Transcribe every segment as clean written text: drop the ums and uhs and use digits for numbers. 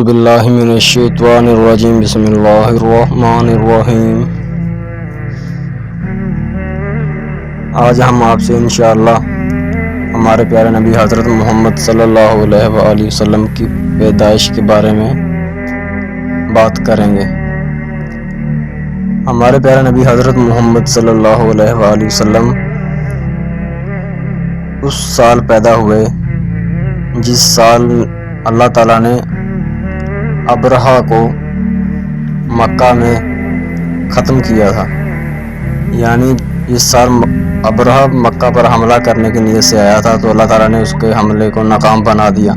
باللہ من الشیطان الرجیم بسم اللہ الرحمن الرحیم۔ آج ہم آپ سے انشاءاللہ ہمارے پیارے نبی حضرت محمد صلی اللہ علیہ وآلہ وسلم کی پیدائش کے بارے میں بات کریں گے۔ ہمارے پیارے نبی حضرت محمد صلی اللہ علیہ وآلہ وسلم اس سال پیدا ہوئے جس سال اللہ تعالیٰ نے ابرہہ کو مکہ میں ختم کیا تھا، یعنی اس سال ابرہہ مکہ پر حملہ کرنے کی نیت سے آیا تھا، تو اللہ تعالیٰ نے اس کے حملے کو ناکام بنا دیا،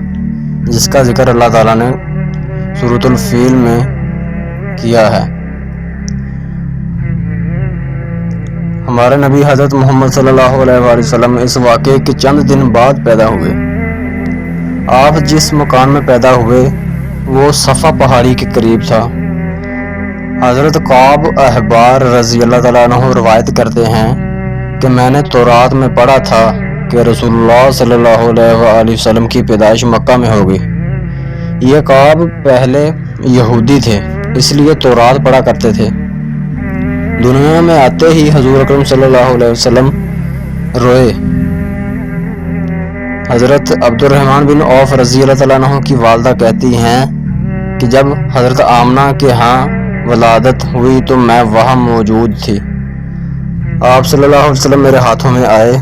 جس کا ذکر اللہ تعالیٰ نے سورۃ الفیل میں کیا ہے۔ ہمارے نبی حضرت محمد صلی اللہ علیہ وآلہ وسلم اس واقعے کے چند دن بعد پیدا ہوئے۔ آپ جس مکان میں پیدا ہوئے وہ صفا پہاڑی کے قریب تھا۔ حضرت کعب احبار رضی اللہ تعالیٰ عنہ روایت کرتے ہیں کہ میں نے تورات میں پڑھا تھا کہ رسول اللہ صلی اللہ علیہ وآلہ وسلم کی پیدائش مکہ میں ہوگی۔ یہ کعب پہلے یہودی تھے، اس لیے تورات پڑھا کرتے تھے۔ دنیا میں آتے ہی حضور اکرم صلی اللہ علیہ وسلم روئے۔ حضرت عبد الرحمن بن عوف رضی اللہ تعالیٰ عنہ کی والدہ کہتی ہیں کہ جب حضرت آمنہ کے ہاں ولادت ہوئی تو میں وہاں موجود تھی۔ آپ صلی اللہ علیہ وسلم میرے ہاتھوں میں آئے۔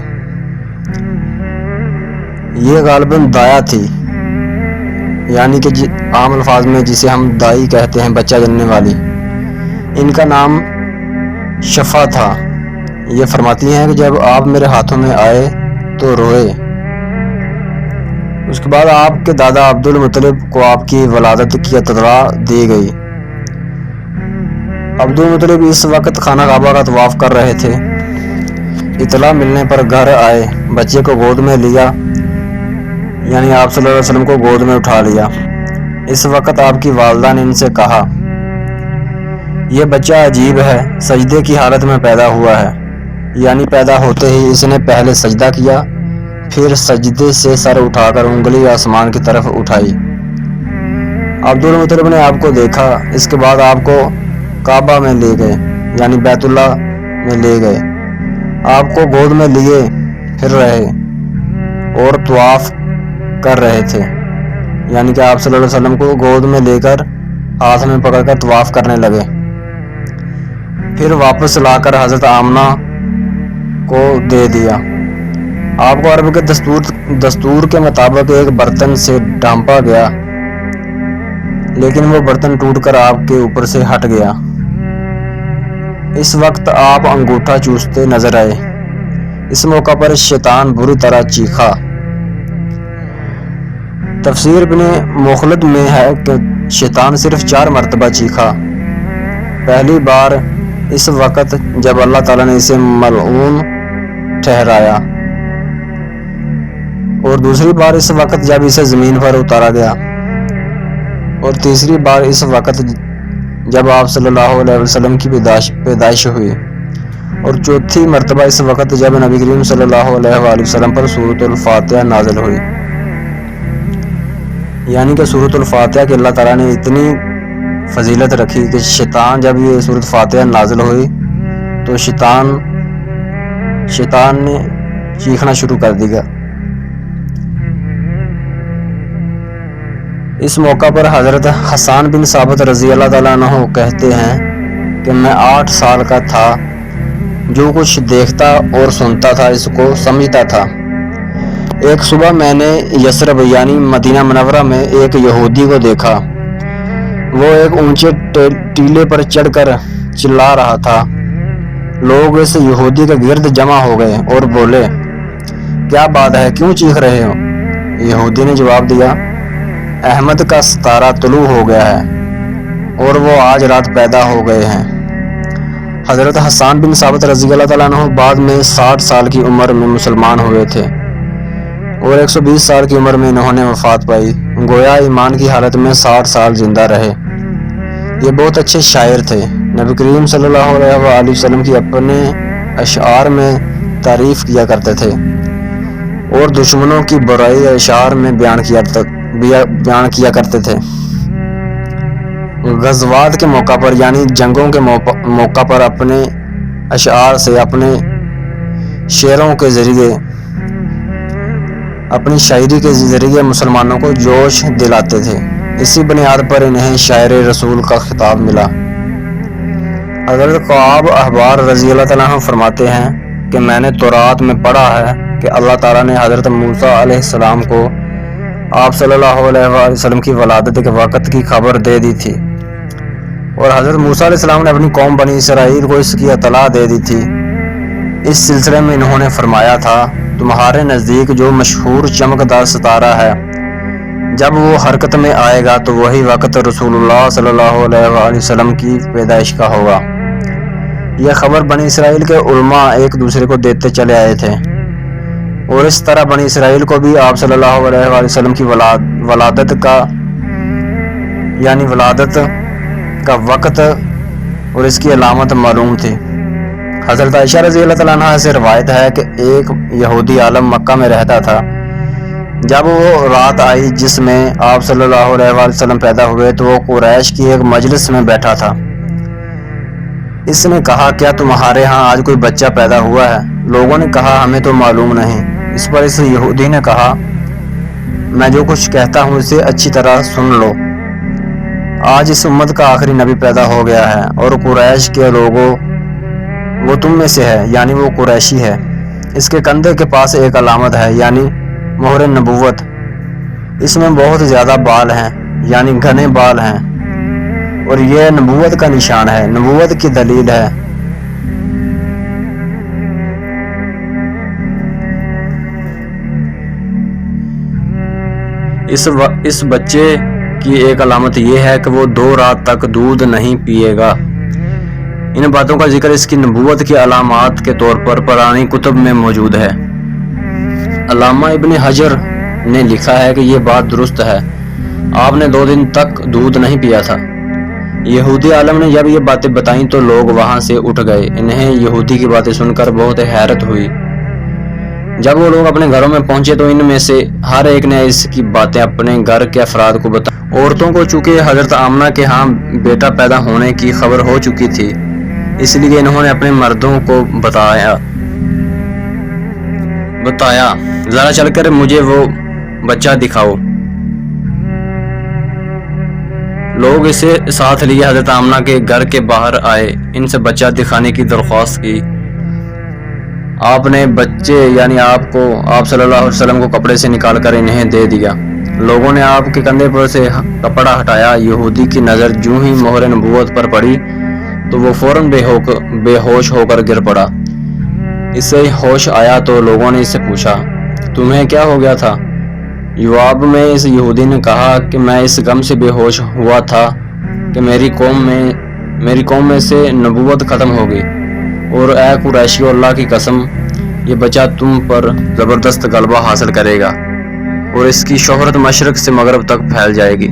یہ غالباً دایا تھی، یعنی کہ عام الفاظ میں جسے ہم دائی کہتے ہیں، بچہ جننے والی۔ ان کا نام شفا تھا۔ یہ فرماتی ہیں کہ جب آپ میرے ہاتھوں میں آئے تو روئے۔ اس کے بعد آپ کے دادا عبد المطلب کو آپ کی ولادت کی اطلاع دی گئی۔ عبد المطلب اس وقت خانہ کعبہ کا طواف کر رہے تھے۔ اطلاع ملنے پر گھر آئے، بچے کو گود میں لیا، یعنی آپ صلی اللہ علیہ وسلم کو گود میں اٹھا لیا۔ اس وقت آپ کی والدہ نے ان سے کہا، یہ بچہ عجیب ہے، سجدے کی حالت میں پیدا ہوا ہے، یعنی پیدا ہوتے ہی اس نے پہلے سجدہ کیا، پھر سجدے سے سر اٹھا کر انگلی آسمان کی طرف اٹھائی۔ عبد المطلب نے آپ کو دیکھا، اس کے بعد آپ کو کعبہ میں لے گئے، یعنی بیت اللہ میں لے گئے۔ آپ کو گود میں لیے پھر رہے اور طواف کر رہے تھے، یعنی کہ آپ صلی اللہ علیہ وسلم کو گود میں لے کر ہاتھ میں پکڑ کر طواف کرنے لگے۔ پھر واپس لا کر حضرت آمنہ کو دے دیا۔ آپ کو عرب کے دستور کے مطابق ایک برتن سے ڈھانپا گیا، لیکن وہ برتن ٹوٹ کر آپ کے اوپر سے ہٹ گیا۔ اس وقت آپ انگوٹھا چوستے نظر آئے۔ اس موقع پر شیطان بری طرح چیخا۔ تفسیر ابن مخلد میں ہے کہ شیطان صرف 4 مرتبہ چیخا۔ پہلی بار اس وقت جب اللہ تعالیٰ نے اسے ملعون ٹھہرایا، اور دوسری بار اس وقت جب اسے زمین پر اتارا گیا، اور تیسری بار اس وقت جب آپ صلی اللہ علیہ وسلم کی پیدائش ہوئی، اور چوتھی مرتبہ اس وقت جب نبی کریم صلی اللہ علیہ وآلہ وسلم پر سورۃ الفاتحہ نازل ہوئی۔ یعنی کہ سورۃ الفاتحہ کی اللہ تعالیٰ نے اتنی فضیلت رکھی کہ شیطان جب یہ سورۃ فاتحہ نازل ہوئی تو شیطان نے چیخنا شروع کر دیا۔ اس موقع پر حضرت حسان بن ثابت رضی اللہ تعالیٰ عنہ کہتے ہیں کہ میں 8 سال کا تھا، جو کچھ دیکھتا اور سنتا تھا اس کو سمجھتا تھا۔ ایک صبح میں نے یثرب یعنی مدینہ منورہ میں ایک یہودی کو دیکھا۔ وہ ایک اونچے ٹیلے پر چڑھ کر چلا رہا تھا۔ لوگ اس یہودی کے گرد جمع ہو گئے اور بولے، کیا بات ہے، کیوں چیخ رہے ہو؟ یہودی نے جواب دیا، احمد کا ستارہ طلوع ہو گیا ہے اور وہ آج رات پیدا ہو گئے ہیں۔ حضرت حسان بن ثابت رضی اللہ تعالیٰ عنہ بعد میں 60 سال کی عمر میں مسلمان ہوئے تھے، اور 120 سال کی عمر میں انہوں نے وفات پائی۔ گویا ایمان کی حالت میں 60 سال زندہ رہے۔ یہ بہت اچھے شاعر تھے۔ نبی کریم صلی اللہ علیہ وآلہ وسلم کی اپنے اشعار میں تعریف کیا کرتے تھے، اور دشمنوں کی برائی اشعار میں بیان کیا کرتے تھے۔ غزوات کے موقع پر یعنی جنگوں کے موقع پر اپنے اشعار سے، اپنے شعروں کے ذریعے، اپنی شاعری کے ذریعے مسلمانوں کو جوش دلاتے تھے۔ اسی بنیاد پر انہیں شاعر رسول کا خطاب ملا۔ حضرت کعب احبار رضی اللہ تعالیٰ عنہ فرماتے ہیں کہ میں نے تورات میں پڑھا ہے کہ اللہ تعالیٰ نے حضرت موسیٰ علیہ السلام کو آپ صلی اللہ علیہ وآلہ وسلم کی ولادت کے وقت کی خبر دے دی تھی، اور حضرت موسیٰ علیہ السلام نے اپنی قوم بنی اسرائیل کو اس کی اطلاع دے دی تھی۔ اس سلسلے میں انہوں نے فرمایا تھا، تمہارے نزدیک جو مشہور چمکدار ستارہ ہے، جب وہ حرکت میں آئے گا تو وہی وقت رسول اللہ صلی اللہ علیہ وآلہ وسلم کی پیدائش کا ہوگا۔ یہ خبر بنی اسرائیل کے علماء ایک دوسرے کو دیتے چلے آئے تھے، اور اس طرح بنی اسرائیل کو بھی آپ صلی اللہ علیہ وآلہ وسلم کی ولادت کا وقت اور اس کی علامت معلوم تھی۔ حضرت عائشہ رضی اللہ تعالیٰ عنہ سے روایت ہے کہ ایک یہودی عالم مکہ میں رہتا تھا۔ جب وہ رات آئی جس میں آپ صلی اللہ علیہ وآلہ وسلم پیدا ہوئے تو وہ قریش کی ایک مجلس میں بیٹھا تھا۔ اس نے کہا، کیا تمہارے ہاں آج کوئی بچہ پیدا ہوا ہے؟ لوگوں نے کہا، ہمیں تو معلوم نہیں۔ اس پر اس یہودی نے کہا، میں جو کچھ کہتا ہوں اسے اچھی طرح سن لو۔ آج اس امت کا آخری نبی پیدا ہو گیا ہے، اور قریش کے لوگوں وہ تم میں سے ہے، یعنی وہ قریشی ہے۔ اس کے کندھے کے پاس ایک علامت ہے، یعنی مہر نبوت۔ اس میں بہت زیادہ بال ہیں، یعنی گھنے بال ہیں، اور یہ نبوت کا نشان ہے، نبوت کی دلیل ہے۔ اس بچے کی ایک علامت یہ ہے کہ وہ 2 رات تک دودھ نہیں پیے گا۔ ان باتوں کا ذکر اس کی نبوت کی علامات کے طور پر پرانی کتب میں موجود ہے۔ علامہ ابن حجر نے لکھا ہے کہ یہ بات درست ہے، آپ نے 2 دن تک دودھ نہیں پیا تھا۔ یہودی عالم نے جب یہ باتیں بتائیں تو لوگ وہاں سے اٹھ گئے۔ انہیں یہودی کی باتیں سن کر بہت حیرت ہوئی۔ جب وہ لوگ اپنے گھروں میں پہنچے تو ان میں سے ہر ایک نے اس کی باتیں اپنے گھر کے افراد کو بتائی۔ عورتوں کو چونکہ حضرت آمنہ کے ہاں بیٹا پیدا ہونے کی خبر ہو چکی تھی، اس لیے انہوں نے اپنے مردوں کو بتایا، ذرا چل کر مجھے وہ بچہ دکھاؤ۔ لوگ اسے ساتھ لیے حضرت آمنہ کے گھر کے باہر آئے، ان سے بچہ دکھانے کی درخواست کی۔ آپ نے بچے یعنی آپ صلی اللہ علیہ وسلم کو کپڑے سے نکال کر انہیں دے دیا۔ لوگوں نے آپ کے کندھے پر سے کپڑا ہٹایا۔ یہودی کی نظر جو ہی مہر نبوت پر پڑی تو وہ فوراً بے ہوش ہو کر گر پڑا۔ اسے ہوش آیا تو لوگوں نے اس سے پوچھا، تمہیں کیا ہو گیا تھا؟ جواب میں اس یہودی نے کہا کہ میں اس غم سے بے ہوش ہوا تھا کہ میری قوم میں سے نبوت ختم ہو گئی، اور اے قریشیو، اللہ کی قسم، یہ بچہ تم پر زبردست غلبہ حاصل کرے گا اور اس کی شہرت مشرق سے مغرب تک پھیل جائے گی۔